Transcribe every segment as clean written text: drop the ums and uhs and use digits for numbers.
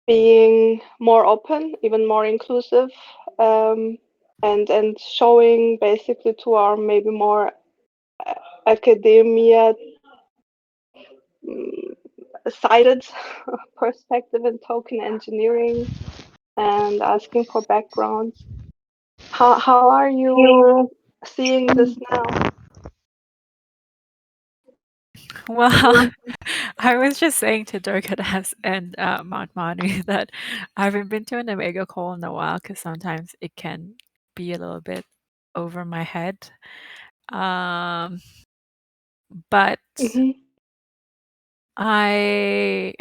being more open, even more inclusive, and showing basically to our maybe more academia mm, sided perspective in token engineering and asking for backgrounds. How are you You. seeing this now? Well, I was just saying to Durgadas and Mount Manu that I haven't been to an Omega call in a while because sometimes it can be a little bit over my head. Um, but Hmm. I,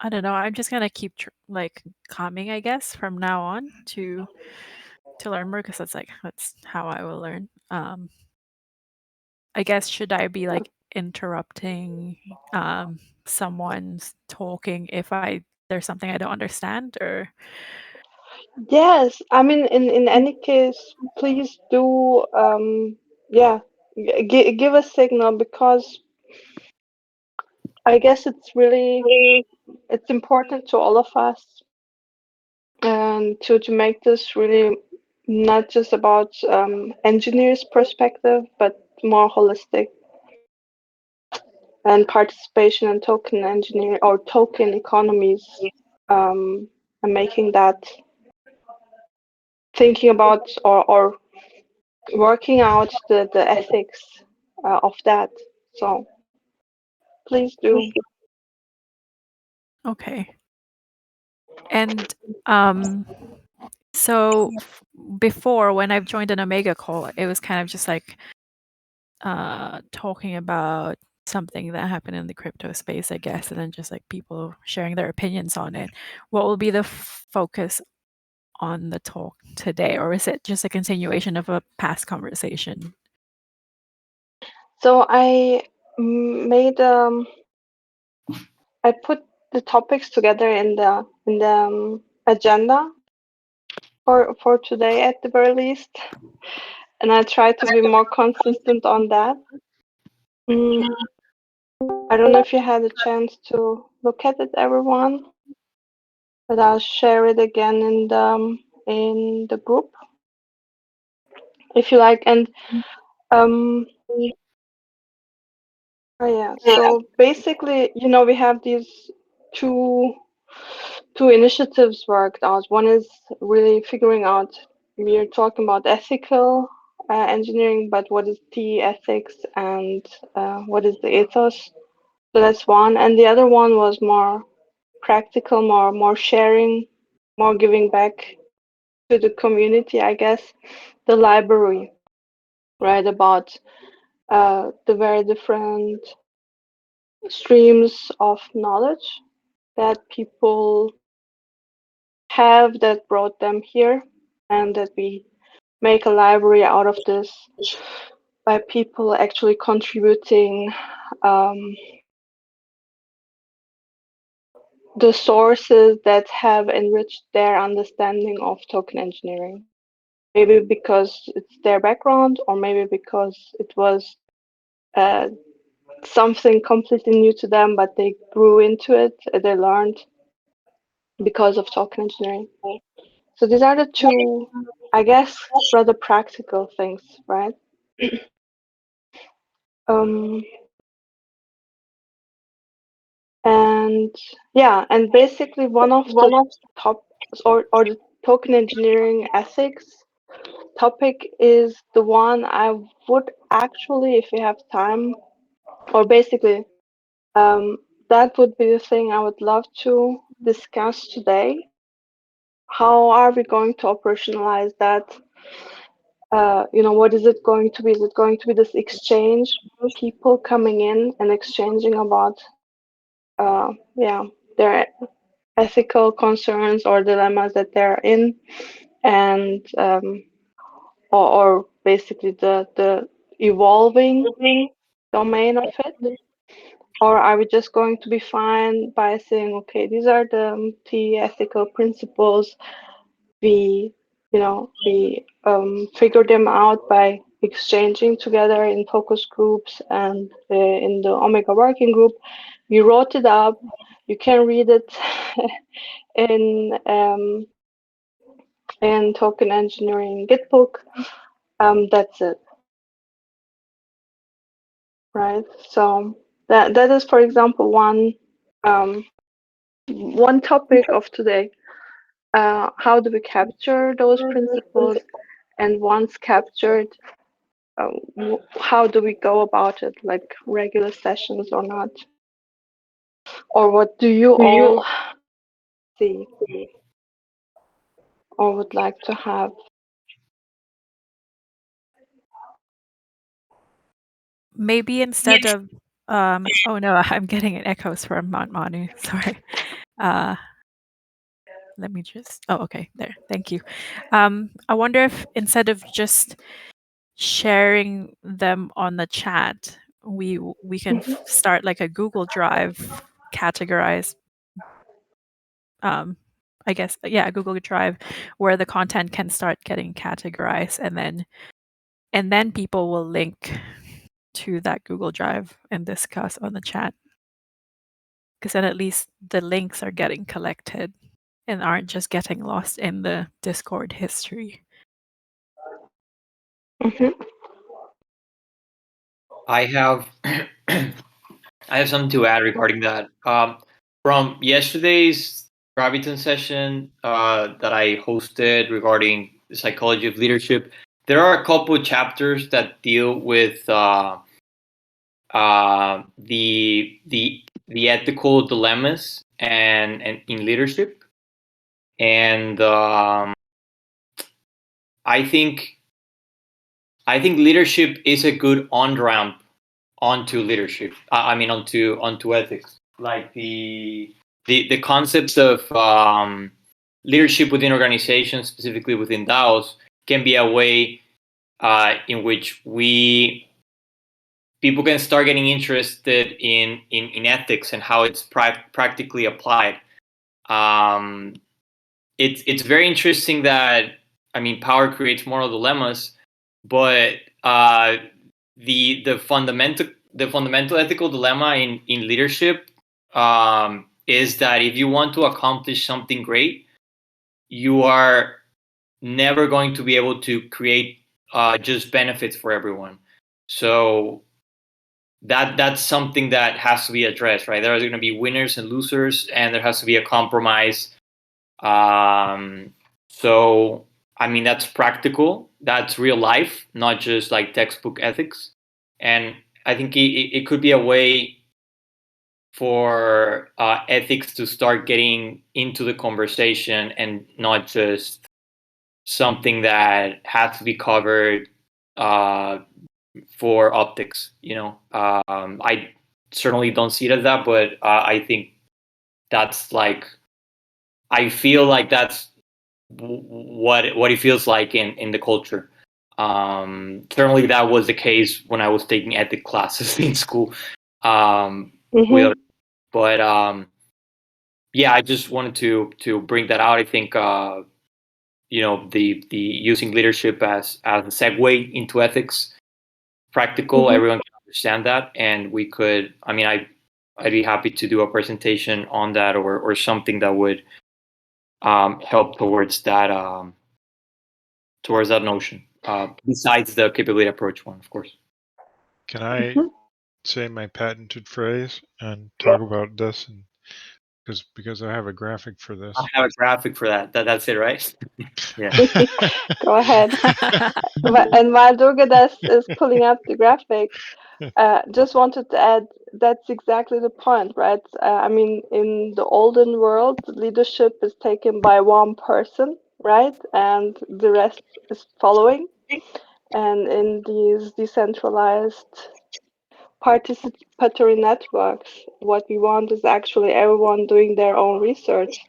I don't know. I'm just gonna keep like coming, I guess, from now on to learn more because that's how I will learn. I guess should I be like interrupting someone's talking if I there's something I don't understand or Yes, I mean, in any case, please do, yeah, give a signal because I guess it's important to all of us and to make this really not just about engineers' perspective, but more holistic and participation in token engineering or token economies, and making that thinking about or working out the ethics of that. So please do. okay. And um so before when I've joined an Omega call, it was kind of just like talking about something that happened in the crypto space, I guess, and then just like people sharing their opinions on it. What will be the focus on the talk today, or is it just a continuation of a past conversation? So made I put the topics together in the agenda for today at the very least, and I try to be more consistent on that. Mm, I don't know if you had a chance to look at it, everyone, but I'll share it again in the group if you like. And um, oh yeah. So basically, we have these two two initiatives worked out. One is really figuring out we're talking about ethical engineering, but what is the ethics and what is the ethos? So that's one, and the other one was more practical, more sharing, more giving back to the community, I guess. The library, right? About the very different streams of knowledge that people have that brought them here, and that we make a library out of this by people actually contributing um, the sources that have enriched their understanding of token engineering. Maybe because it's their background, or maybe because it was uh, something completely new to them, but they grew into it, they learned because of token engineering. So these are the two, I guess, rather practical things, right? Um, and yeah, and basically one of the top or the token engineering ethics topic is the one I would actually, if we have time, or basically that would be the thing I would love to discuss today. How are we going to operationalize that? What is it going to be? Is it going to be this exchange, people coming in and exchanging about, yeah, their ethical concerns or dilemmas that they're in, and or basically the evolving domain of it? Or are we just going to be fine by saying, okay, these are the ethical principles, we figure them out by exchanging together in focus groups and in the Omega working group, You wrote it up. You can read it in token engineering Gitbook. That's it, right? So that is, for example, one topic of today. How do we capture those principles? And once captured, how do we go about it? Like regular sessions or not? Or what do you all see or would like to have? Maybe instead of oh no, I'm getting an echoes from Mount Manu. Sorry. Uh, let me just. Oh, okay, there. Thank you. I wonder if instead of just sharing them on the chat, we can start like a Google Drive categorized. I guess yeah, Google Drive, where the content can start getting categorized, and then people will link to that Google Drive and discuss on the chat. Because then at least the links are getting collected and aren't just getting lost in the Discord history. Mm-hmm. I have I have something to add regarding that. From yesterday's Graviton session that I hosted regarding the psychology of leadership, there are a couple of chapters that deal with the ethical dilemmas and in leadership, and I think leadership is a good on ramp onto leadership. I mean onto ethics, like the concepts of leadership within organizations, specifically within DAOs, can be a way in which people can start getting interested in ethics and how it's practically applied. Um, it's very interesting that, I mean, power creates moral dilemmas, but the fundamental ethical dilemma in leadership is that if you want to accomplish something great, you are never going to be able to create just benefits for everyone. So that's something that has to be addressed, right? There are going to be winners and losers, and there has to be a compromise. So I mean, that's practical. That's real life, not just like textbook ethics. And I think it could be a way for ethics to start getting into the conversation and not just something that has to be covered for optics. I certainly don't see it as that, but I think that's like, I feel like that's what it feels like in the culture. Certainly that was the case when I was taking ethic classes in school. Mm-hmm. But yeah, I just wanted to bring that out. I think the using leadership as a segue into ethics, practical. Mm-hmm. Everyone can understand that, and we could. I mean, I'd be happy to do a presentation on that, or something that would help towards that notion. Besides the capability approach one, of course. Can I Mm-hmm. say my patented phrase and talk about this? And because I have a graphic for this. I have a graphic for that. That's it, right? Yeah. Go ahead. And while Durgadas is pulling up the graphic, just wanted to add that's exactly the point, right? I mean, in the olden world, leadership is taken by one person, right? And the rest is following. And in these decentralized participatory networks, what we want is actually everyone doing their own research.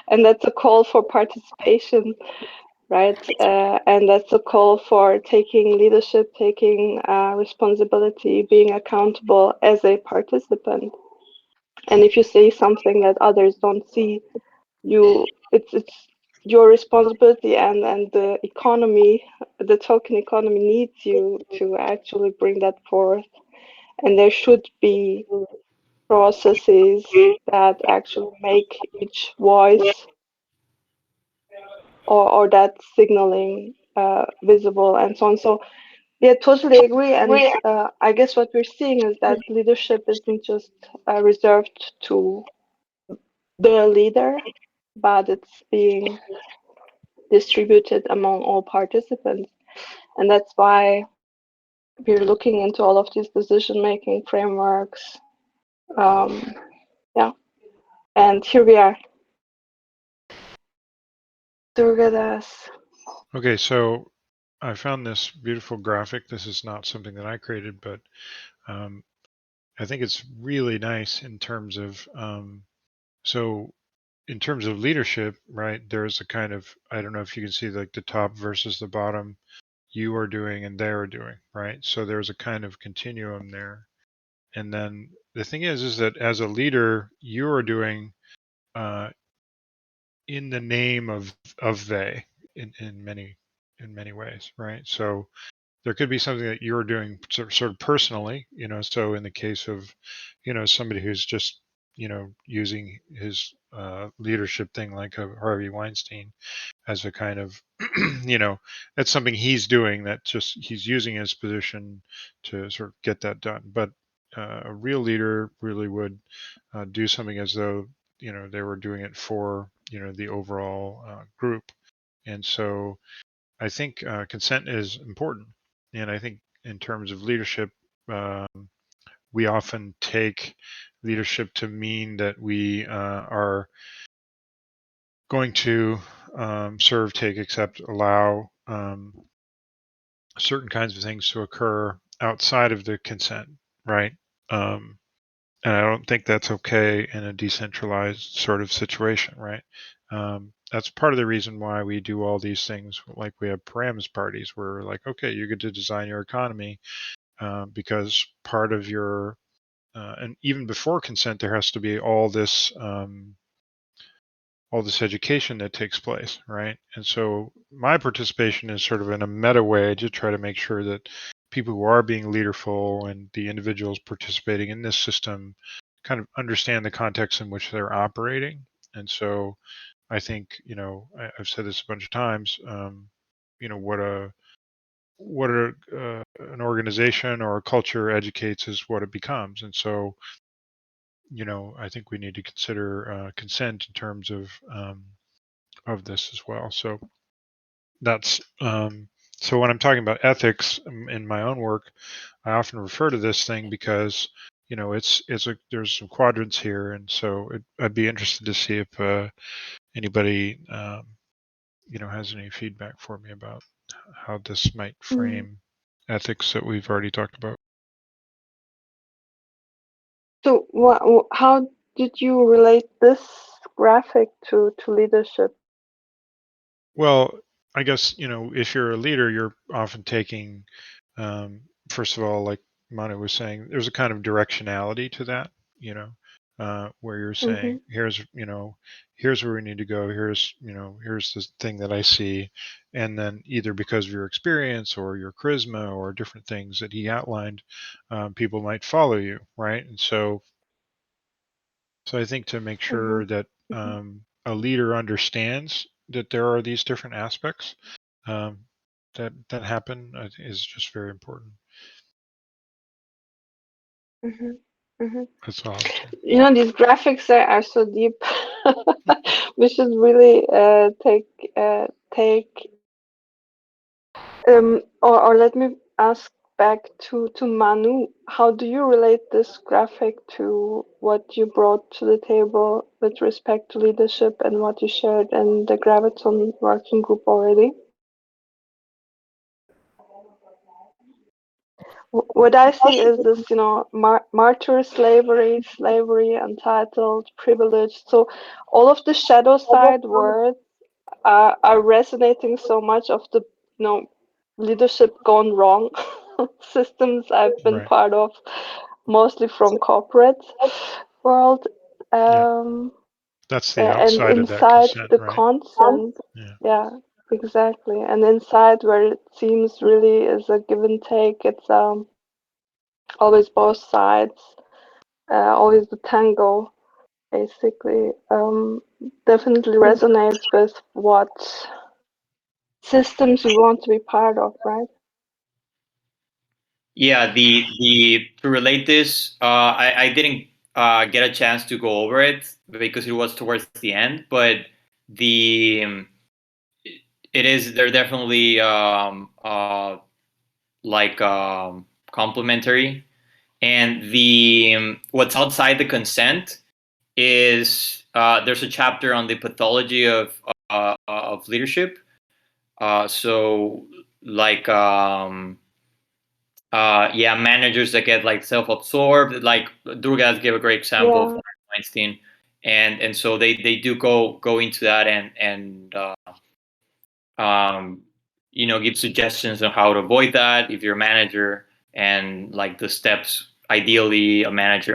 And that's a call for participation, right? And that's a call for taking leadership, taking responsibility, being accountable as a participant. And if you say something that others don't see, it's your responsibility, and the economy, the token economy needs you to actually bring that forth. And there should be processes that actually make each voice or that signaling visible and so on. So yeah, totally agree. And I guess what we're seeing is that leadership isn't just reserved to the leader, but it's being distributed among all participants. And that's why we're looking into all of these decision-making frameworks. Yeah, and here we are. Durgadas. Okay, so I found this beautiful graphic. This is not something that I created, but I think it's really nice in terms of so in terms of leadership, right? There's a kind of, I don't know if you can see like the top versus the bottom, you are doing and they are doing, right? So there's a kind of continuum there. And then the thing is that as a leader, you are doing in the name of they in many ways, right? So there could be something that you're doing sort of personally, so in the case of somebody who's just using his leadership thing like a Harvey Weinstein as a kind of that's something he's doing, that just he's using his position to sort of get that done. But a real leader really would do something as though they were doing it for the overall group. And so I think consent is important. And I think in terms of leadership, we often take leadership to mean that we are going to serve, take, accept, allow certain kinds of things to occur outside of the consent, right? And I don't think that's okay in a decentralized sort of situation, right? That's part of the reason why we do all these things. Like we have params parties where we're like, okay, you get to design your economy because part of your, and even before consent, there has to be all this education that takes place, right? And so my participation is sort of in a meta way to try to make sure that people who are being leaderful and the individuals participating in this system kind of understand the context in which they're operating. And so I think, I've said this a bunch of times, what an organization or a culture educates is what it becomes. And so, I think we need to consider consent in terms of this as well. So that's so when I'm talking about ethics in my own work, I often refer to this thing because there's some quadrants here, and so I'd be interested to see if anybody has any feedback for me about how this might frame ethics that we've already talked about. So, how did you relate this graphic to leadership? Well, I guess, if you're a leader, you're often taking, first of all, like Manu was saying, there's a kind of directionality to that, where you're saying, here's where we need to go. Here's this thing that I see. And then either because of your experience or your charisma or different things that he outlined, people might follow you, right? And so I think to make sure that a leader understands that there are these different aspects that happen is just very important. That's all I'm saying. These graphics are so deep. We should really take or let me ask back to Manu. How do you relate this graphic to what you brought to the table with respect to leadership and what you shared in the Graviton working group already? What I see is this, martyr slavery, entitled, privileged. So all of the shadow side words are resonating so much of the, leadership gone wrong systems I've been part of, mostly from corporate world. That's the and outside of that inside consent, the right? consent, yeah, exactly. And inside where it seems really is a give and take, it's always both sides always the tango, basically. Definitely resonates with what systems we want to be part of, right? Yeah, the to relate this, I didn't get a chance to go over it because it was towards the end, but the it is they're definitely like complementary, and the what's outside the consent is there's a chapter on the pathology of leadership. So like yeah, managers that get like self-absorbed, like Durgaz gave a great example of Weinstein, and so they do go into that and um, give suggestions on how to avoid that if you're a manager, and like the steps ideally a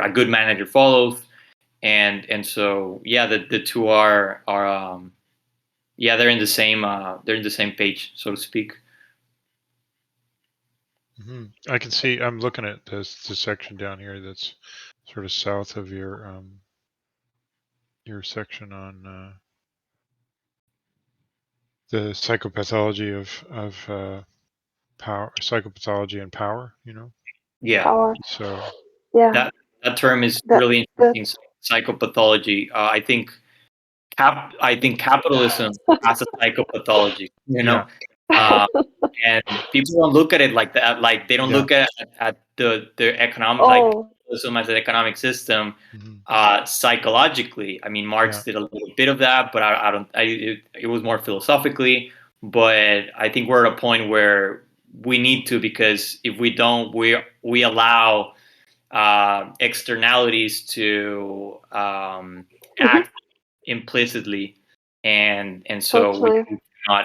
good manager follows, and so yeah, the two are yeah, they're in the same page, so to speak. Mm-hmm. I can see. I'm looking at the section down here that's sort of south of your section on the psychopathology of power, psychopathology and power. Yeah. Power. So Yeah. That term is really interesting. Psychopathology. I think capitalism has a psychopathology. Yeah. And people don't look at it like that. Like they don't Yeah. look at the economic capitalism as an economic system. Psychologically, I mean, Marx did a little bit of that, but I don't. It was more philosophically. But I think we're at a point where we need to, because if we don't, we allow externalities to act implicitly, and so Totally.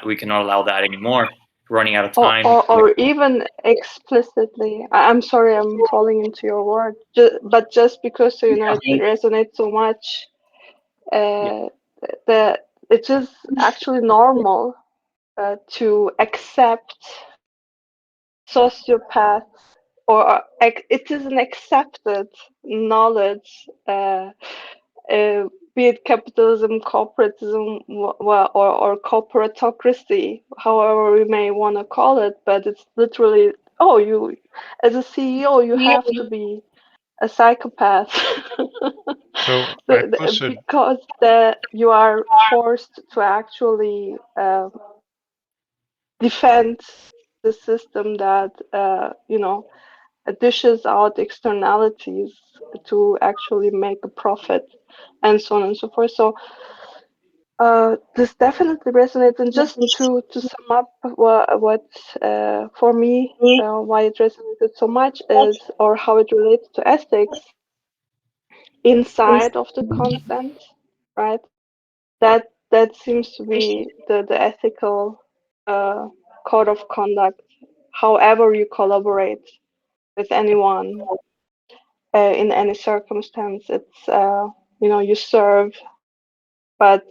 we cannot allow that anymore. We're running out of time. Or even explicitly. I'm sorry, I'm falling into your word, but just because it resonates so much, that it is actually normal to accept sociopaths, or it is an accepted knowledge, be it capitalism, corporatism, or corporatocracy, however we may want to call it. But it's literally, you as a CEO, you have to be a psychopath. So I posted, because you are forced to actually defend the system that dishes out externalities to actually make a profit, and so on and so forth. So this definitely resonates. And just to sum up what for me why it resonated so much is, or how it relates to ethics inside of the consent, right? That seems to be the ethical code of conduct. However you collaborate with anyone in any circumstance, it's you serve, but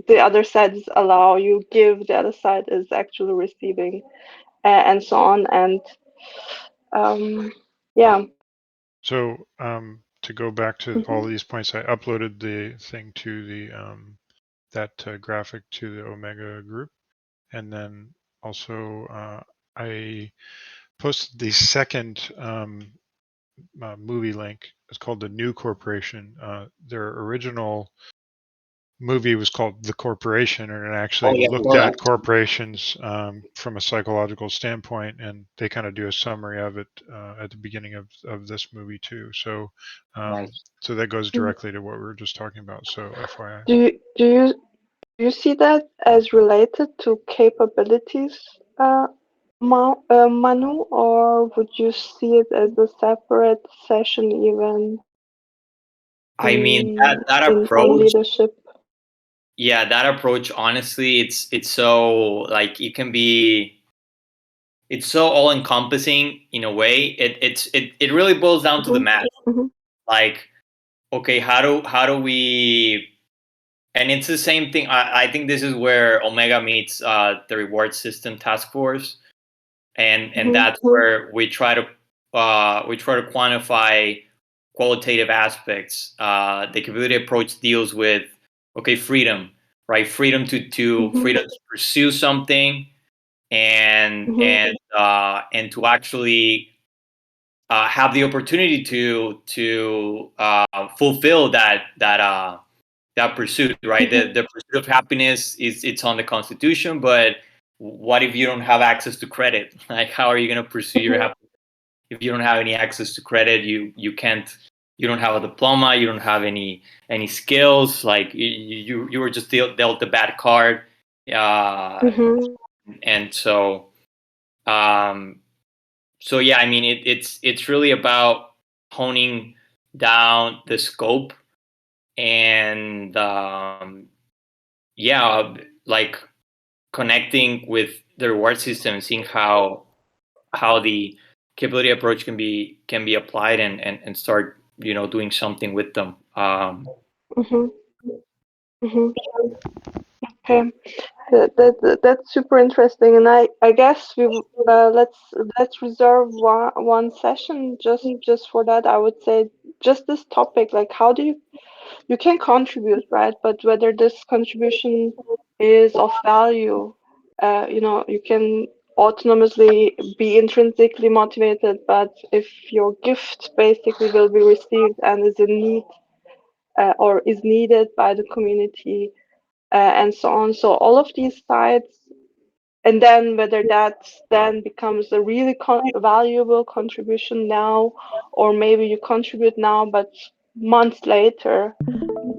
the other side is allow, you give, the other side is actually receiving, and so on. And yeah. So to go back to all these points, I uploaded the thing to the that graphic to the Omega group, and then also I posted the second movie link. It's called The New Corporation. Their original movie was called The Corporation, and it actually looked at corporations from a psychological standpoint, and they kind of do a summary of it at the beginning of this movie too. So so that goes directly to what we were just talking about. So FYI. Do you see that as related to capabilities, Manu, or would you see it as a separate session even? I mean, that approach, in leadership. Yeah, that approach, honestly, it's so like it's so all encompassing in a way. It really boils down to the math. Like, okay, how do we, and it's the same thing. I think this is where Omega meets the reward system task force, and that's where we try to quantify qualitative aspects. The capability approach deals with freedom, right? Freedom freedom to pursue something, and to actually have the opportunity to fulfill that pursuit, right? The pursuit of happiness it's on the Constitution, but what if you don't have access to credit? Like, how are you going to pursue your happiness if you don't have any access to credit? You can't. You don't have a diploma. You don't have any skills. Like, you were just dealt the bad card, and so yeah. I mean, it's really about honing down the scope and like connecting with the reward system, seeing how the capability approach can be applied and start doing something with them. Okay, that's super interesting, and I guess we let's reserve one session just for that. I would say just this topic, like how do you can contribute, right? But whether this contribution is of value, you can autonomously be intrinsically motivated, but if your gift basically will be received and is in need or is needed by the community, and so on. So all of these sides, and then whether that then becomes a really valuable contribution now, or maybe you contribute now, but months later,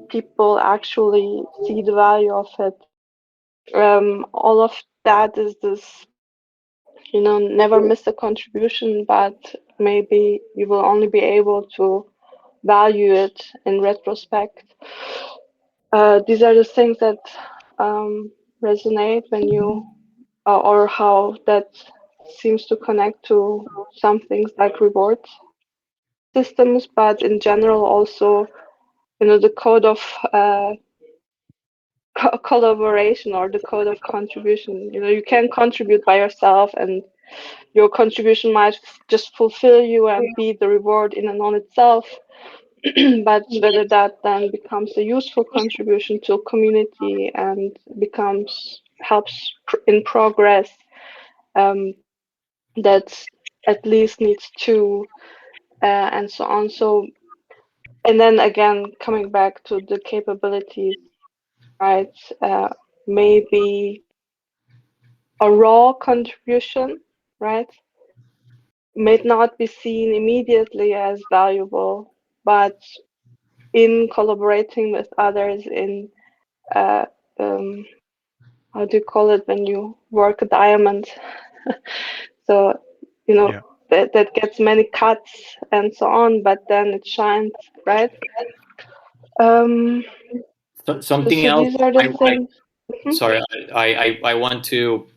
people actually see the value of it. All of that is this, never miss a contribution, but maybe you will only be able to value it in retrospect. These are the things that resonate when you, or how that seems to connect to some things like reward systems, but in general also, the code of collaboration or the code of contribution. You can contribute by yourself, and your contribution might just fulfill you and be the reward in and on itself. But whether that then becomes a useful contribution to a community and helps in progress, that at least needs to, and so on. So, and then again, coming back to the capabilities, right? Maybe a raw contribution, right, may not be seen immediately as valuable, but in collaborating with others, in uh, how do you call it when you work a diamond? So, Yeah. that gets many cuts and so on, but then it shines, right? Um, Something so else these are the things. sorry, I want to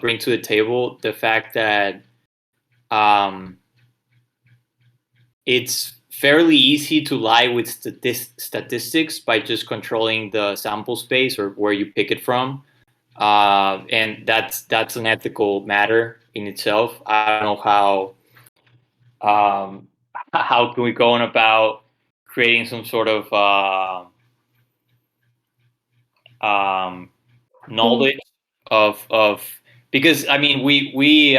bring to the table the fact that um, it's fairly easy to lie with statistics by just controlling the sample space or where you pick it from, and that's an ethical matter in itself. I don't know how can we go on about creating some sort of knowledge of because I mean we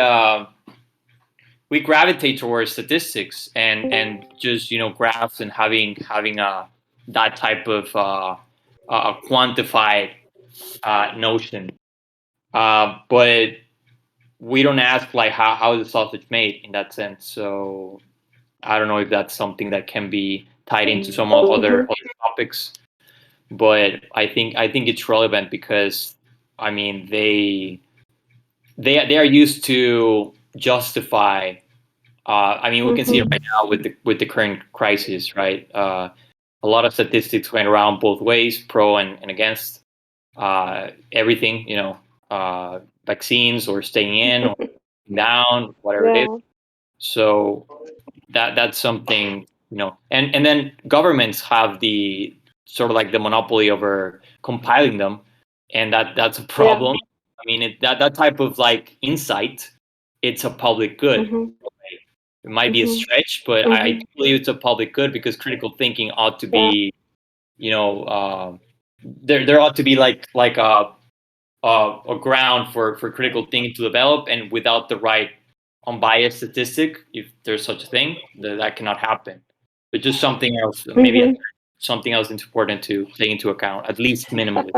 gravitate towards statistics and just graphs and having that type of quantified notion, but we don't ask like how is the sausage made in that sense. So I don't know if that's something that can be tied into some other topics, but I think it's relevant because I mean they are used to justify. I mean, we can see it right now with the current crisis, right? A lot of statistics went around both ways, pro and against everything. Vaccines or staying in or down, whatever it is. Yeah. So that's something, and then governments have the sort of like the monopoly over compiling them, and that's a problem. I mean, that type of like insight, it's a public good. It might be a stretch, but I believe it's a public good because critical thinking ought to be, there ought to be like a ground for critical thinking to develop, and without the right unbiased statistic, if there's such a thing, that cannot happen. But just something else, maybe something else is important to take into account, at least minimally.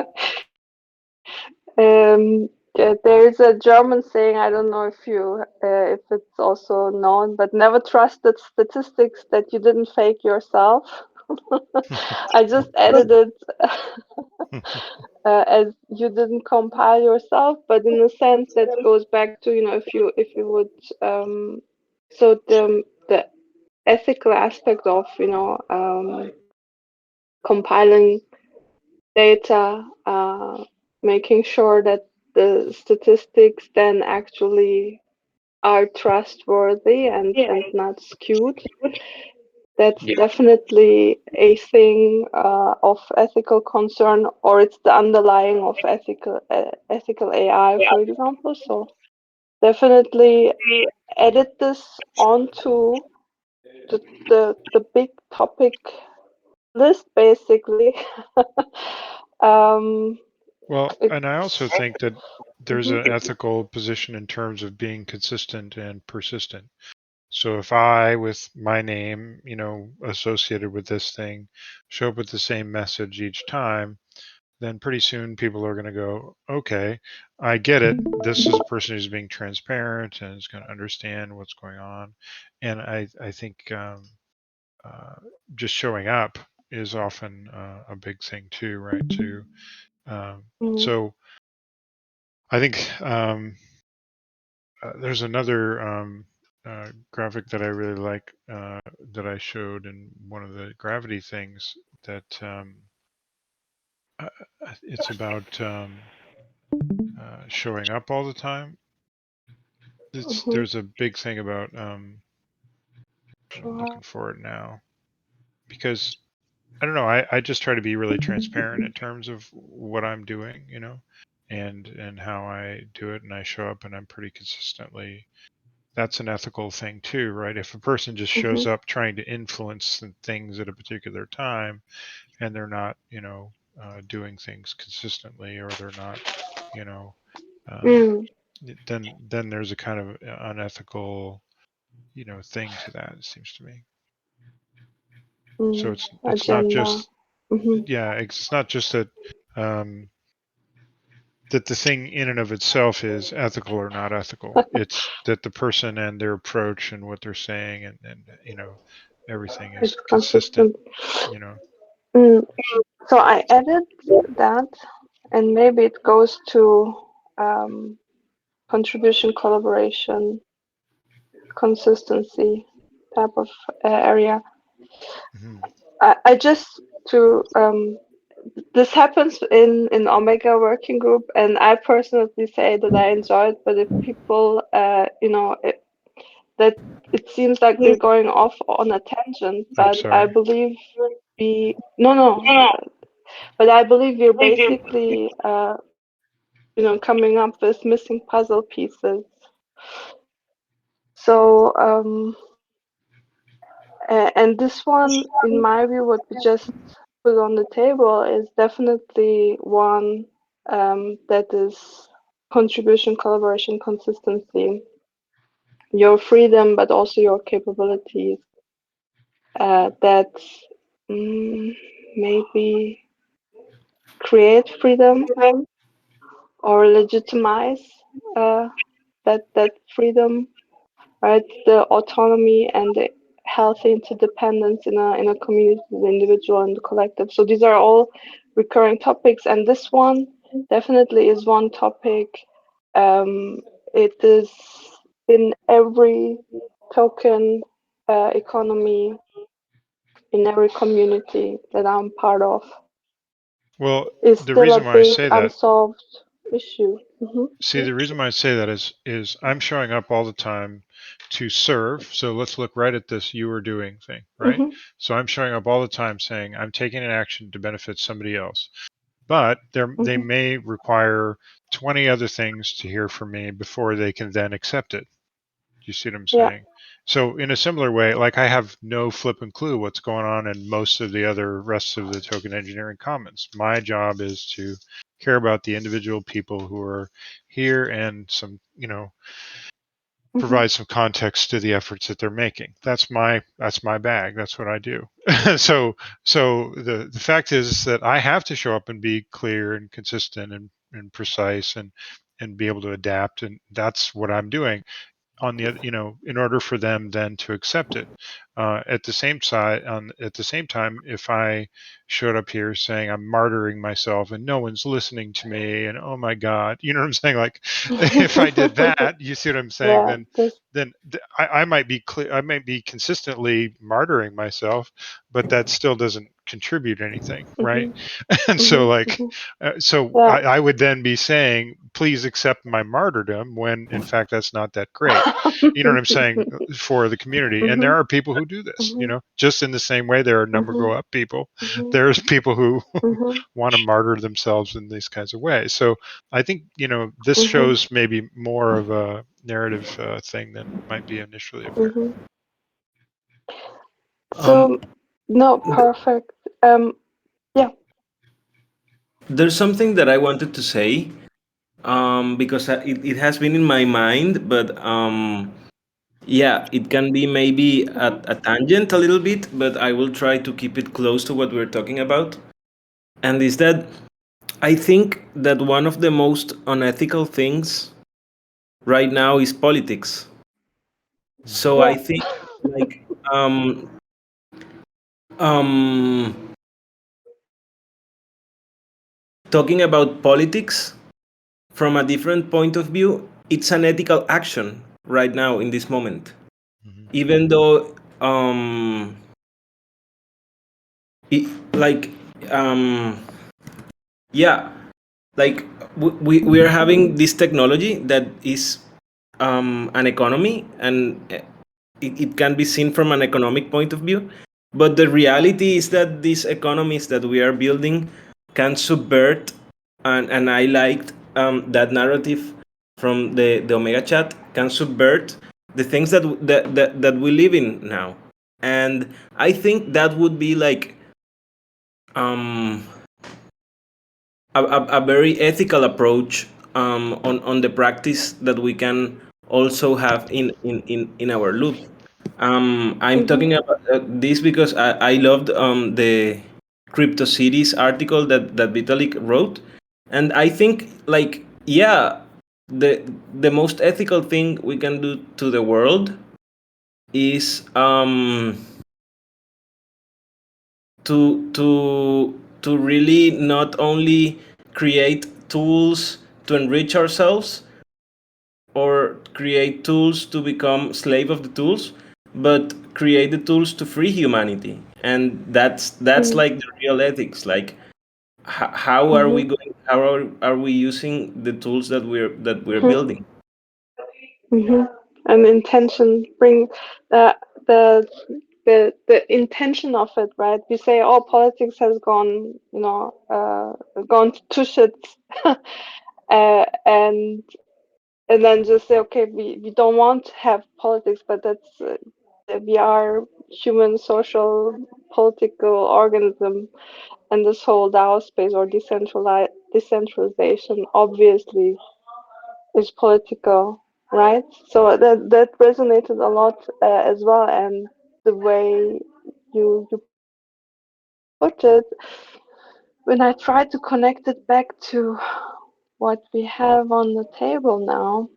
There's a German saying, I don't know if it's also known, but never trust the statistics that you didn't fake yourself. I just added it as you didn't compile yourself, but in a sense that goes back to, if you would so the ethical aspect of compiling data, making sure that the statistics then actually are trustworthy and not skewed. That's definitely a thing of ethical concern, or it's the underlying of ethical AI, for example. So definitely edit this onto the big topic list, basically. Well, and I also think that there's an ethical position in terms of being consistent and persistent. So if I, with my name, associated with this thing, show up with the same message each time, then pretty soon people are going to go, okay, I get it. This is a person who's being transparent and is going to understand what's going on. And I think just showing up is often a big thing too, right? So I think there's another graphic that I really like that I showed in one of the gravity things that it's about showing up all the time. There's a big thing about I'm looking for it now, because I don't know, I just try to be really transparent in terms of what I'm doing, and how I do it, and I show up and I'm pretty consistently. That's an ethical thing too, right? If a person just shows up trying to influence things at a particular time and they're not, doing things consistently, or they're not, then there's a kind of unethical, thing to that, it seems to me. So it's not just it's not just that that the thing in and of itself is ethical or not ethical. It's that the person and their approach and what they're saying and everything is consistent. So I added that, and maybe it goes to contribution, collaboration, consistency type of area. I just to this happens in Omega working group, and I personally say that I enjoy it. But if people, that it seems like we're going off on a tangent, but I believe but I believe we're basically coming up with missing puzzle pieces. So and this one, in my view, what we just put on the table is definitely one that is contribution, collaboration, consistency, your freedom, but also your capabilities. That maybe create freedom or legitimize that freedom, right? The autonomy and the healthy interdependence in a community, the individual and the collective. So these are all recurring topics, and this one definitely is one topic. It is in every token economy, in every community that I'm part of. Well, Is the still a reason why I big say that, unsolved issue. see, the reason why I say that is I'm showing up all the time to serve. So let's look right at this you are doing thing, right? So I'm showing up all the time saying I'm taking an action to benefit somebody else. But they may require 20 other things to hear from me before they can then accept it. Do you see what I'm saying? So in a similar way, like I have no flipping clue what's going on in most of the other rest of the token engineering commons. My job is to care about the individual people who are here and some, provide some context to the efforts that they're making. That's my bag. That's what I do. so the fact is that I have to show up and be clear and consistent and precise and be able to adapt, and that's what I'm doing. On the in order for them then to accept it. At the same time, if I showed up here saying I'm martyring myself and no one's listening to me and oh my god, you know what I'm saying, like if I did that, you see what I'm saying, Yeah, then I might be clear, I might be consistently martyring myself, but that still doesn't contribute anything, right? And so like yeah. I would then be saying, please accept my martyrdom, when in fact that's not that great. You know what I'm saying, for the community. And there are people who do this, just in the same way there are number go up people. There's people who want to martyr themselves in these kinds of ways. So I think, this shows maybe more of a narrative thing than might be initially apparent. So, no, perfect. Yeah. There's something that I wanted to say, because it has been in my mind, but yeah, it can be maybe a tangent a little bit, but I will try to keep it close to what we're talking about. And is that I think that one of the most unethical things right now is politics. So Yeah. I think, like, um, talking about politics from a different point of view, it's an ethical action right now in this moment. Even though, it, like, um, yeah, like we are having this technology that is an economy, and it can be seen from an economic point of view, but the reality is that these economies that we are building can subvert, and I liked that narrative from the Omega chat, can subvert the things that we live in now. And I think that would be like um a very ethical approach on the practice that we can also have in our loop. I'm talking about this because I loved the Crypto Cities article that Vitalik wrote, and I think, like, yeah, the most ethical thing we can do to the world is to really not only create tools to enrich ourselves or create tools to become slave of the tools, but create the tools to free humanity. And that's like the real ethics. Like, how are we going? How are we using the tools that we're building? And intention bring the the the intention of it, right? We say, oh, politics has gone, gone to shits, and then just say, okay, we don't want to have politics, but that's we are human, social, political organism, and this whole DAO space or decentralization obviously is political, right? So that resonated a lot as well, and the way you put it, when I try to connect it back to what we have on the table now,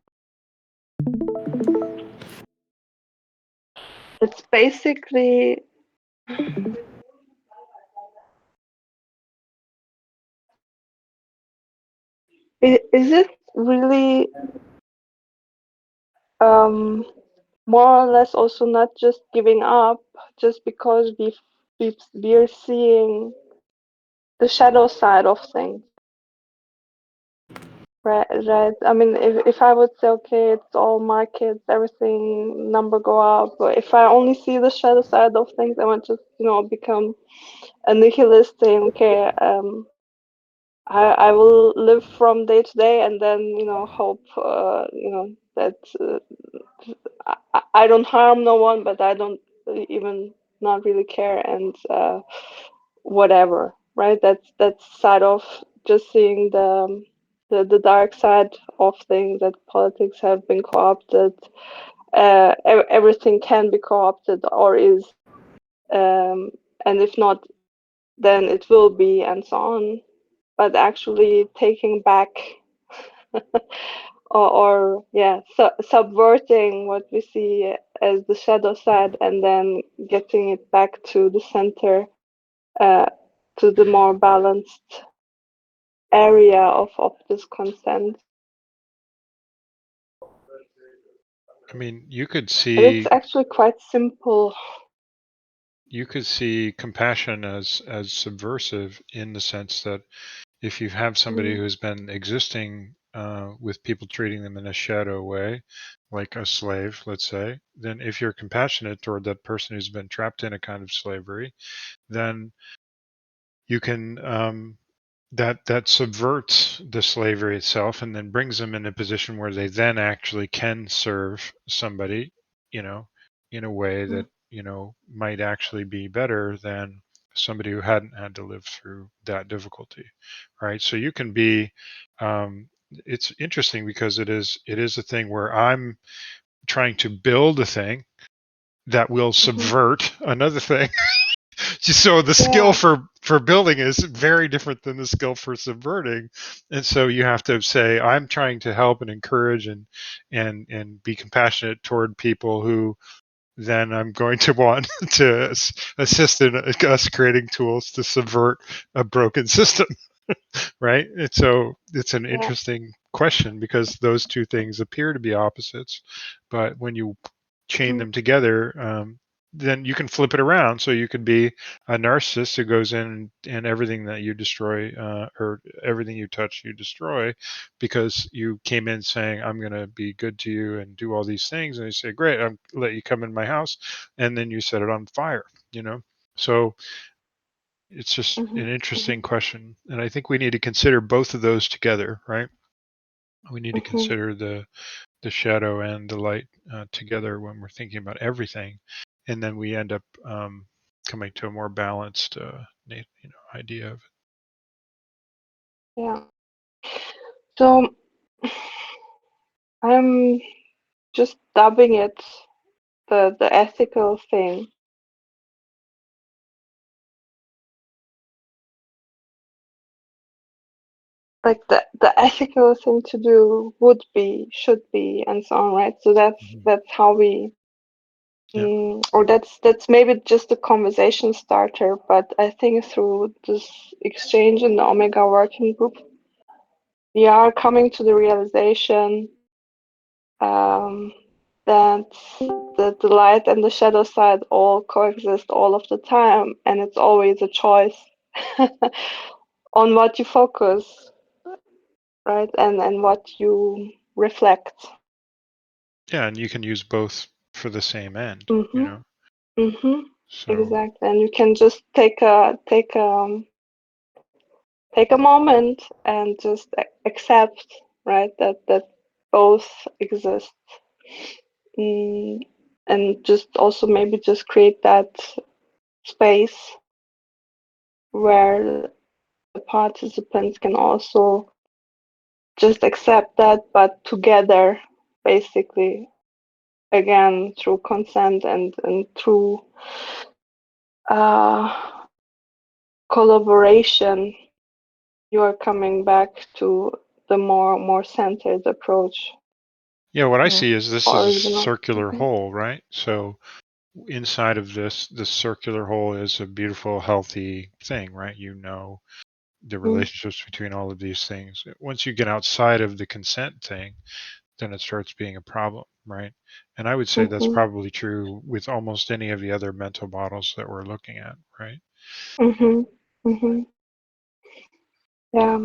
it's basically is it really um, more or less also not just giving up just because we're seeing the shadow side of things, right? I mean, if I would say, okay, it's all markets, everything number go up, but if I only see the shadow side of things, I want to become a nihilist, saying, okay, I will live from day to day and then hope that I don't harm no one, but I don't even not really care, and whatever, right? That's side of just seeing the dark side of things, that politics have been co-opted. Everything can be co-opted or is, and if not, then it will be, and so on. But actually taking back or yeah, subverting what we see as the shadow side, and then getting it back to the center, uh, to the more balanced area of this consent. I mean, you could And see it's actually quite simple. compassion as subversive, in the sense that if you have somebody who's been existing with people treating them in a shadow way, like a slave, let's say, then if you're compassionate toward that person who's been trapped in a kind of slavery, then you can that subverts the slavery itself, and then brings them in a position where they then actually can serve somebody, you know, in a way that, you know, might actually be better than somebody who hadn't had to live through that difficulty, right? So you can be it's interesting because it is a thing where I'm trying to build a thing that will subvert another thing. So the skill for building is very different than the skill for subverting, and so you have to say, I'm trying to help and encourage and be compassionate toward people who then I'm going to want to assist in us creating tools to subvert a broken system. Right? And so it's an interesting question, because those two things appear to be opposites, but when you chain them together, then you can flip it around. So you could be a narcissist who goes in and everything that you destroy, or everything you touch, you destroy, because you came in saying, I'm going to be good to you and do all these things. And you say, great, I'll let you come in my house. And then you set it on fire, you know? So it's just an interesting question. And I think we need to consider both of those together, right? We need to consider the shadow and the light together when we're thinking about everything, and then we end up coming to a more balanced, idea of it. Yeah. So I'm just dubbing it the ethical thing. Like the ethical thing to do would be, should be, and so on, right? So that's how we, or that's maybe just a conversation starter. But I think through this exchange in the Omega working group, we are coming to the realization that the light and the shadow side all coexist all of the time, and it's always a choice on what you focus, right, and what you reflect. Yeah, and you can use both for the same end, you know. So Exactly, and you can just take a moment and just accept, right, that both exist, and just also maybe just create that space where the participants can also just accept that, but together, basically, again, through consent and through collaboration, you are coming back to the more centered approach. yeah, what I see is this is a Original. circular hole, right? So inside of this circular hole is a beautiful, healthy thing, right? You know, the relationships between all of these things. Once you get outside of the consent thing, then it starts being a problem, right? And I would say that's probably true with almost any of the other mental models that we're looking at, right? Yeah.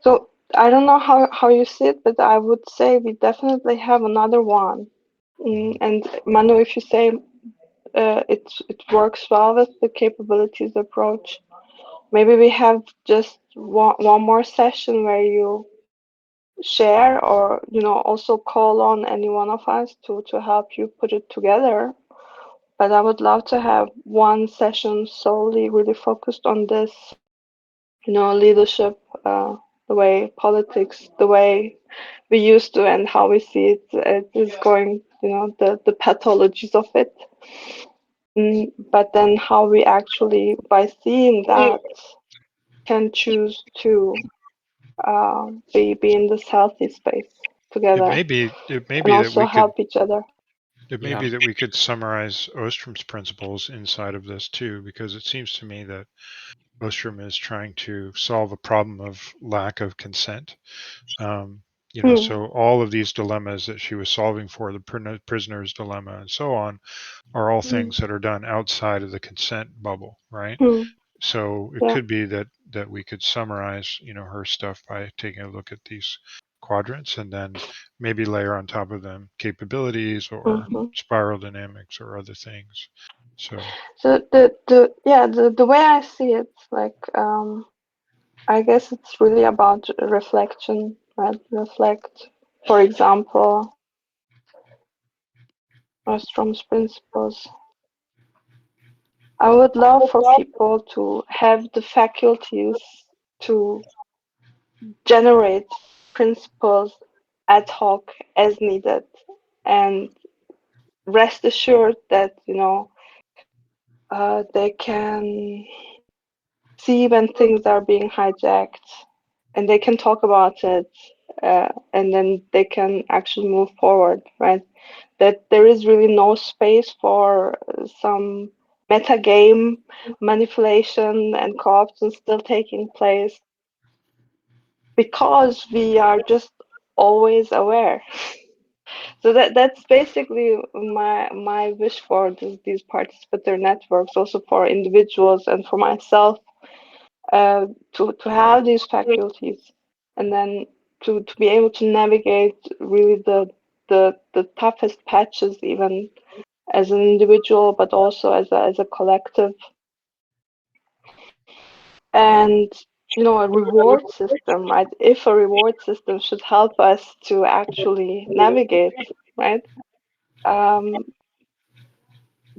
So I don't know how you see it, but I would say we definitely have another one. And Manu, if you say it works well with the capabilities approach, maybe we have just one more session where you share, or also call on any one of us to help you put it together. But I would love to have one session solely really focused on this, leadership, the way politics, the way we used to, and how we see it is going, the pathologies of it. But then how we actually, by seeing that, can choose to be in this healthy space together, It may and be that also we could. help each other. It may Yeah. be that we could summarize Ostrom's principles inside of this too, because it seems to me that Ostrom is trying to solve a problem of lack of consent. So all of these dilemmas that she was solving for, the prisoner's dilemma and so on, are all things that are done outside of the consent bubble, right? So it Yeah. could be that we could summarize, her stuff by taking a look at these quadrants and then maybe layer on top of them capabilities or spiral dynamics or other things. So the way I see it, like I guess it's really about reflection, right? Reflect, for example, Ostrom's principles. I would love for people to have the faculties to generate principles ad hoc as needed, and rest assured that they can see when things are being hijacked, and they can talk about it, and then they can actually move forward, right? That there is really no space for some meta game manipulation and corruption still taking place, because we are just always aware. So that's basically my wish for these participatory networks, also for individuals and for myself, to have these faculties, and then to be able to navigate really the toughest patches, even as an individual, but also as a collective. And a reward system, right? If a reward system should help us to actually navigate, right?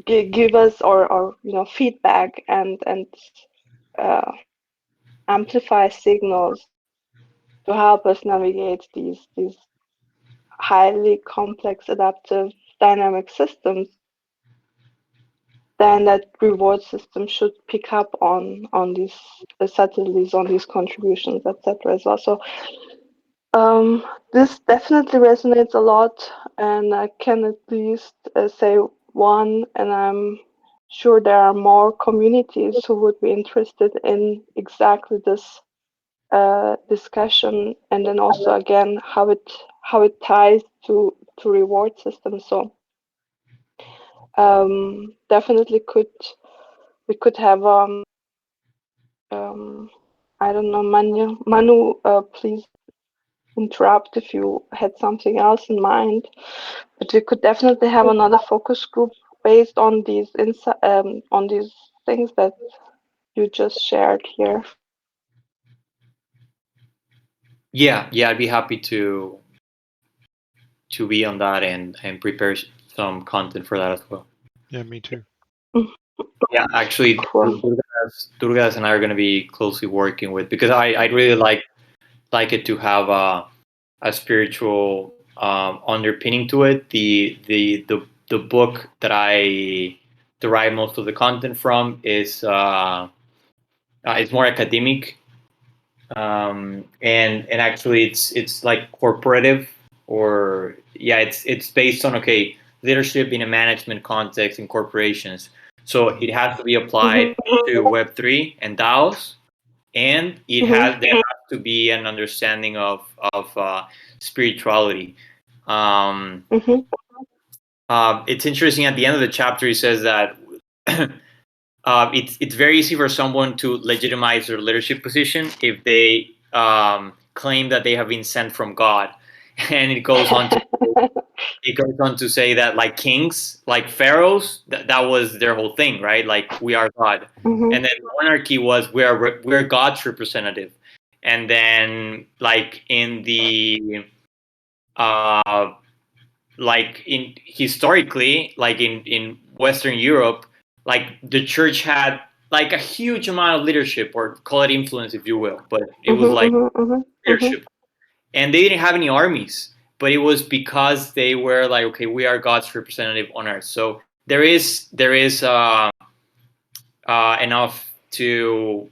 Give us or feedback and uh, amplify signals to help us navigate these highly complex, adaptive, dynamic systems, then that reward system should pick up on these subtleties, on these contributions, etc. as well. So this definitely resonates a lot, and I can at least say one, and I'm sure there are more communities who would be interested in exactly this discussion, and then also again how it ties to reward systems. So definitely we could have I don't know, Manu, please interrupt if you had something else in mind, but we could definitely have another focus group based on these on these things that you just shared here. Yeah, I'd be happy to be on that and prepare some content for that as well. yeah, me too. Yeah, actually, Cool. Durgas and I are going to be closely working with, because I'd really like it to have a spiritual underpinning to it. The book that I derive most of the content from is it's more academic, and actually it's like corporative, or it's based on leadership in a management context in corporations. So it has to be applied to Web3 and DAOs, and there has to be an understanding of spirituality. It's interesting, at the end of the chapter he says that it's very easy for someone to legitimize their leadership position if they claim that they have been sent from God, and it goes on to say that, like, kings, like pharaohs, that was their whole thing, right? Like, we are God. And then monarchy was we're God's representative. and then like in the like in historically, like in Western Europe, like the church had like a huge amount of leadership, or call it influence if you will, but it was like leadership, and they didn't have any armies, but it was because they were like, okay, we are God's representative on earth. So there is enough to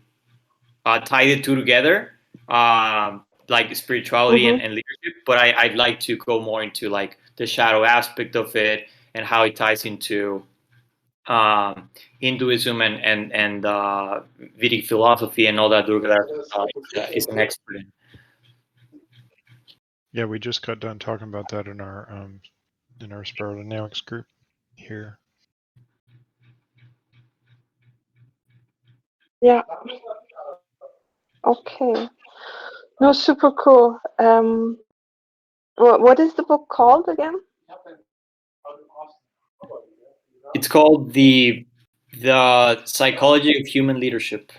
tie the two together, like spirituality and leadership. But I'd like to go more into like the shadow aspect of it and how it ties into Hinduism and Vedic philosophy and all that Durga is an expert in. Yeah, we just got done talking about that in our Spiral Dynamics group here. Yeah. Okay. No, super cool. What is the book called again? It's called the Psychology of Human Leadership.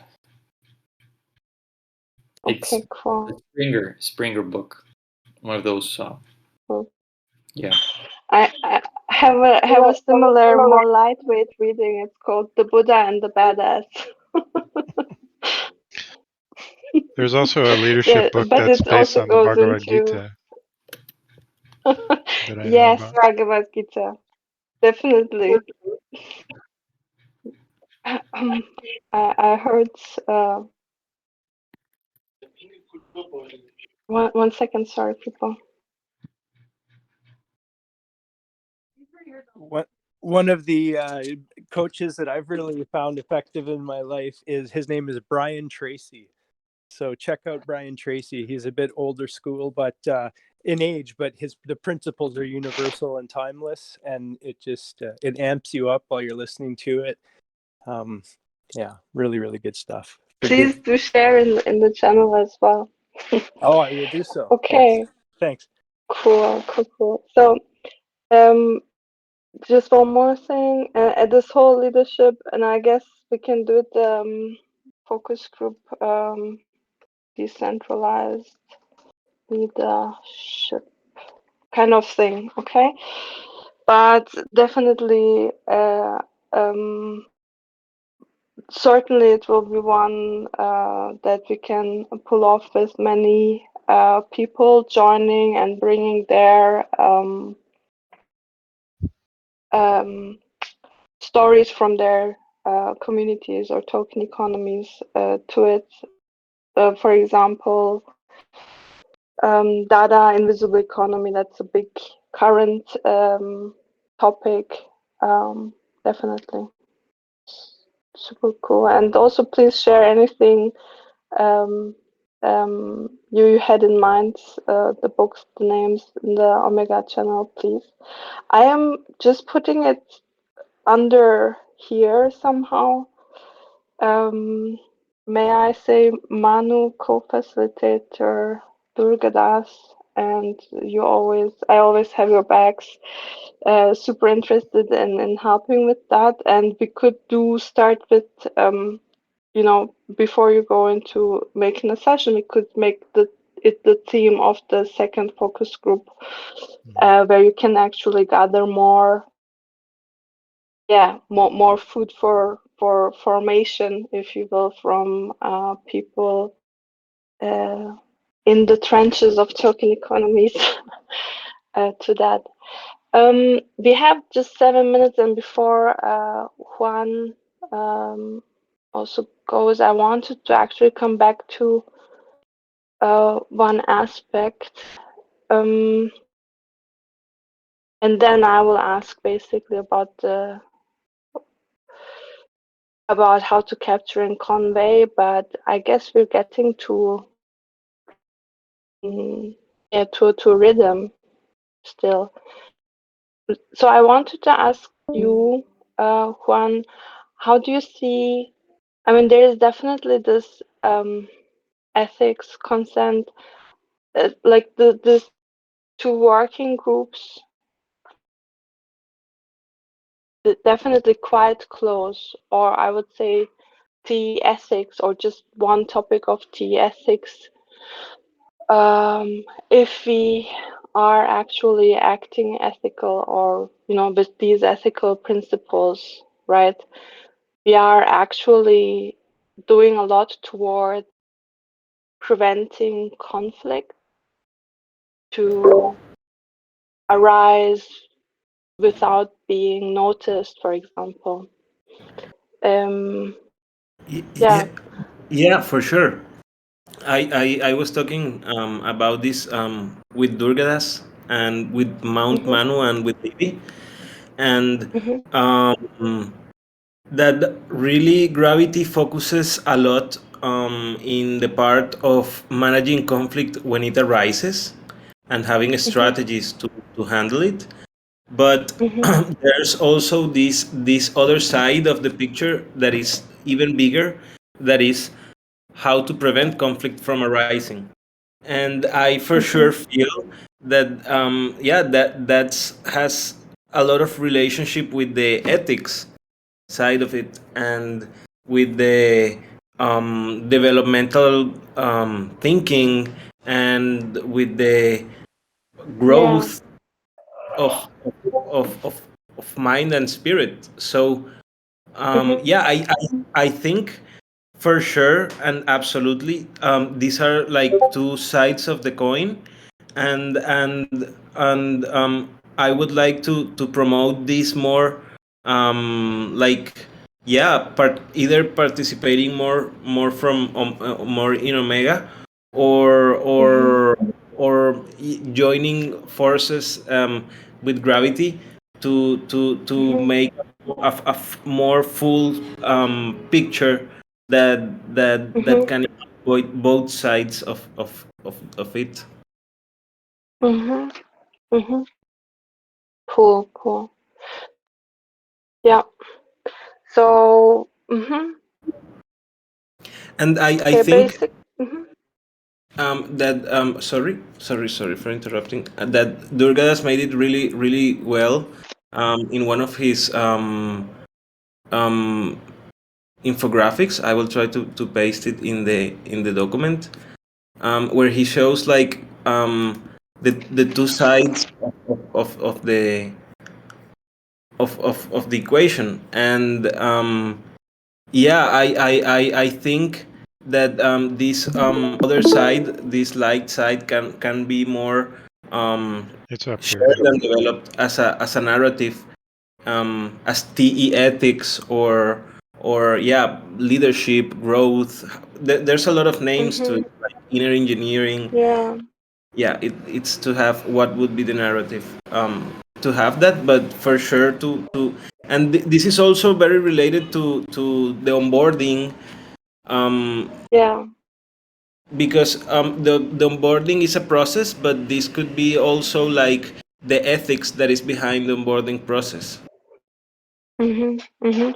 It's Okay, cool. a Springer book, one of those. Cool. Yeah. I have a similar, more lightweight reading. It's called The Buddha and the Badass. There's also a leadership Yeah, book but that's it based also on the goes Bhagavad into Gita that I know yes, about. Bhagavad Gita, definitely. I heard. One second, sorry, people. One of the coaches that I've really found effective in my life his name is Brian Tracy. So check out Brian Tracy. He's a bit older school, but in age, but the principles are universal and timeless, and it just it amps you up while you're listening to it. Yeah, really, really good stuff. Please do share in the channel as well. Oh, I will do so. Okay. Yes. Thanks. Cool. So, just one more thing. At this whole leadership, and I guess we can do it. Focus group. Decentralized leadership kind of thing. Okay, but definitely. Certainly, it will be one that we can pull off with many people joining and bringing their stories from their communities or token economies to it. For example, data invisible economy, that's a big current topic. Definitely. Super cool. And also, please share anything you had in mind, the books, the names in the Omega channel, please. I am just putting it under here somehow. May I say Manu, co-facilitator, Durgadas, and I always have your backs. Super interested in helping with that, and we could start with before you go into making a session, we could make it the theme of the second focus group, where you can actually gather more food for formation, if you will, from people in the trenches of token economies to that. We have just 7 minutes, and before Juan also goes, I wanted to actually come back to one aspect, and then I will ask basically about how to capture and convey. But I guess we're getting to a rhythm still. So I wanted to ask you, Juan, how do you see? I mean, there is definitely this ethics, consent, like this two working groups, definitely quite close, or I would say T ethics, or just one topic of T ethics if we are actually acting ethical, or with these ethical principles, right, we are actually doing a lot toward preventing conflict to arise without being noticed, for example. Yeah. Yeah, for sure. I was talking about this with Durgadas and with Mount Mhm. Manu and with Devi, and Mhm. that really gravity focuses a lot in the part of managing conflict when it arises and having Mhm. strategies to handle it. But Mhm. there's also this other side of the picture that is even bigger, that is how to prevent conflict from arising. And I for sure Mhm. feel that yeah, that's has a lot of relationship with the ethics side of it, and with the developmental thinking, and with the Yeah. growth of of, of, of mind and spirit. So Mhm. yeah, I think for sure and absolutely these are like two sides of the coin, and I would like to promote this more, like yeah, either participating more from more in Omega, or Mhm. joining forces with gravity to Mhm. make more full picture that Mhm. can avoid both sides of it. Mhm. Mhm. Cool. Cool. Yeah. So. Mhm. And I Okay. think Basic. Mhm. that sorry for interrupting, that Durgadas made it really well in one of his um, infographics. I will try to paste it in the document, where he shows like the two sides of the of the equation. And yeah, I think that this other side, this light side, can be more It's up here. shared and developed as a narrative, as TE ethics, or yeah, leadership, growth. There's a lot of names to Mhm. it, like inner engineering. Yeah. Yeah, it's to have what would be the narrative, to have that, but for sure and this is also very related to the onboarding, um, Yeah. because the onboarding is a process, but this could be also like the ethics that is behind the onboarding process. Mhm. Mhm.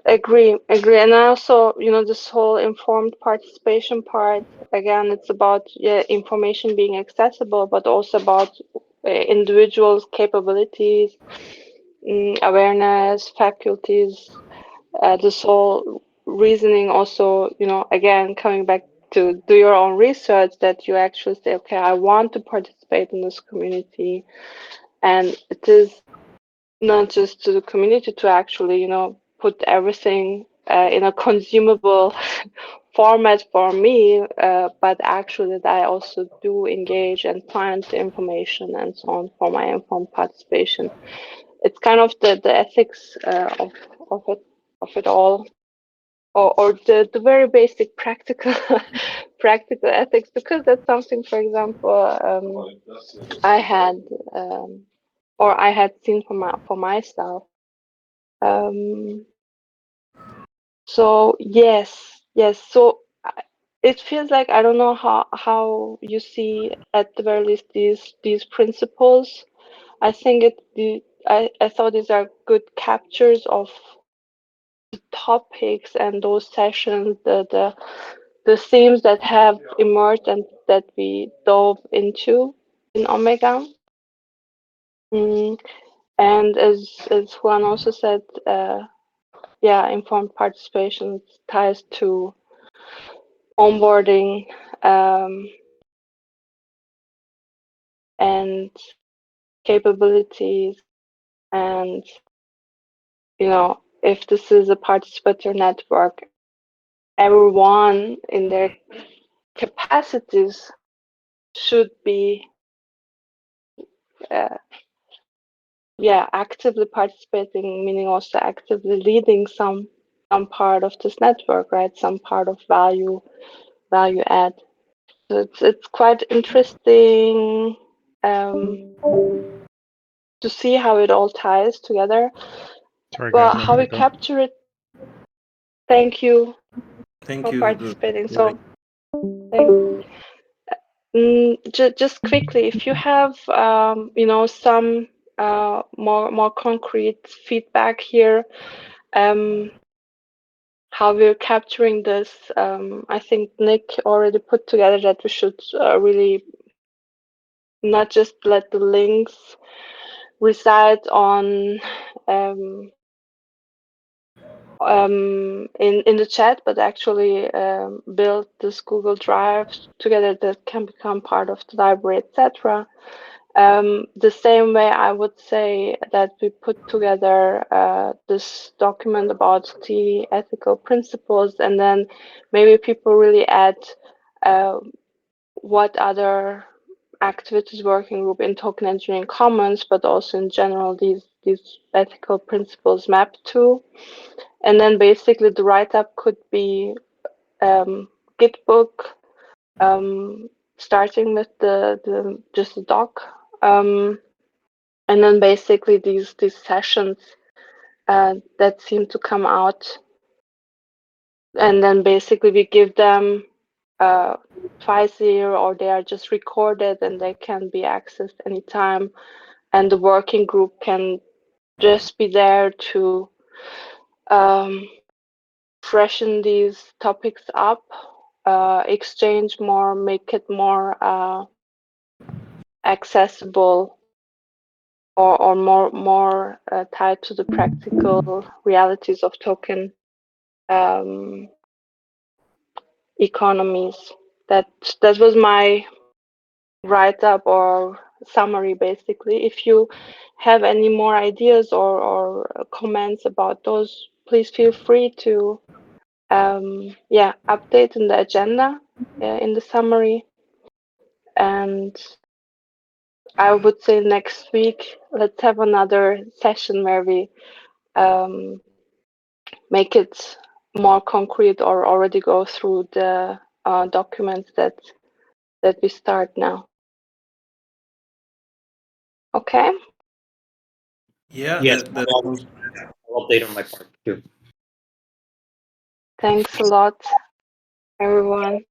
Agree. Agree. And I also, this whole informed participation part. Again, it's about, yeah, information being accessible, but also about individuals' capabilities, awareness, faculties. This whole reasoning also, again, coming back to do your own research, that you actually say, okay, I want to participate in this community. And it is not just to the community to actually, put everything in a consumable format for me, but actually that I also do engage and find the information and so on for my informed participation. It's kind of the ethics of it of it all, or the very basic practical practical ethics, because that's something, for example, I had or I had seen for myself. Um, so yes, yes. So it feels like, I don't know how you see at the very least these principles. I think I thought these are good captures of topics and those sessions, the themes that have emerged and that we dove into in Omega. Mm, and as Juan also said, yeah, informed participation ties to onboarding, and capabilities, and if this is a participatory network, everyone in their capacities should be actively participating, meaning also actively leading some part of this network, right? Some part of value add. So it's quite interesting to see how it all ties together. Sorry, Well, guys, how we capture it. Thank you for participating. So, just quickly, if you have some more concrete feedback here, how we're capturing this, I think Nick already put together that we should really not just let the links reside on in the chat, but actually build this Google Drive together that can become part of the library, etc. The same way I would say that we put together this document about the ethical principles, and then maybe people really add what other activities working group in Token Engineering Commons, but also in general these ethical principles map to. And then basically the write-up could be Gitbook, starting with just the doc, and then basically these sessions that seem to come out, and then basically we give them twice a year, or they are just recorded and they can be accessed anytime, and the working group can just be there to freshen these topics up, exchange more, make it more accessible, or more tied to the practical realities of token economies. That was my write-up or summary, basically. If you have any more ideas or comments about those, please feel free to update in the agenda in the summary. And I would say next week, let's have another session where we make it more concrete, or already go through the documents that we start now. Okay. Yeah, Yes, that sounds. I'll update on my part too. Thanks a lot, everyone.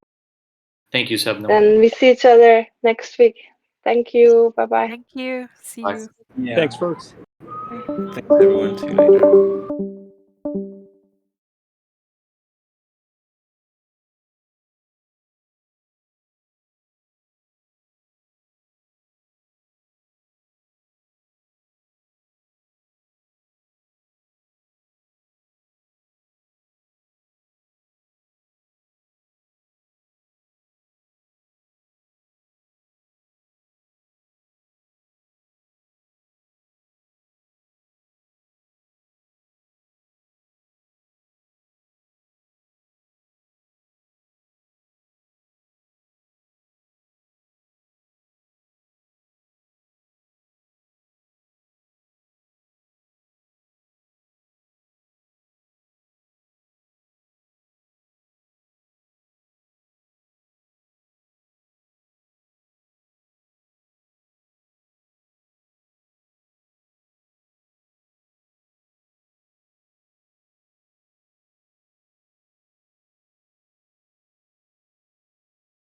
Thank you, Sebnem. Then we see each other next week. Thank you. Bye-bye. Thank you. See Bye. you. Yeah. Thanks, folks. Thanks, everyone. See you later.